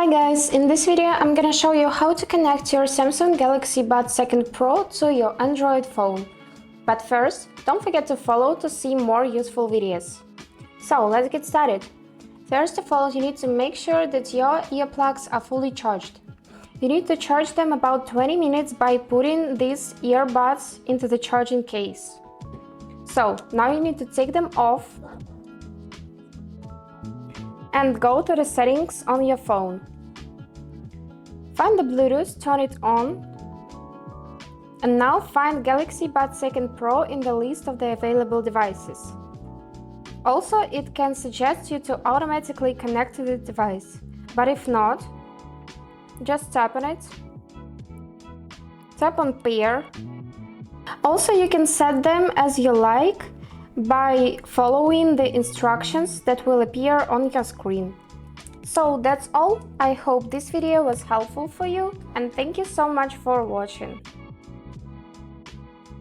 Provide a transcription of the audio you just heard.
Hi guys, in this video I'm gonna show you how to connect your Samsung Galaxy Buds2 Pro to your Android phone. But first, don't forget to follow to see more useful videos. So let's get started. First of all, you need to make sure that your earplugs are fully charged. You need to charge them about 20 minutes by putting these earbuds into the charging case. So now you need to take them off and go to the settings on your phone. Find the Bluetooth, turn it on, and now find Galaxy Buds2 Pro in the list of the available devices. Also, it can suggest you to automatically connect to the device, but if not, just tap on it, tap on pair. Also, you can set them as you like by following the instructions that will appear on your screen. So that's all. I hope this video was helpful for you, and thank you so much for watching.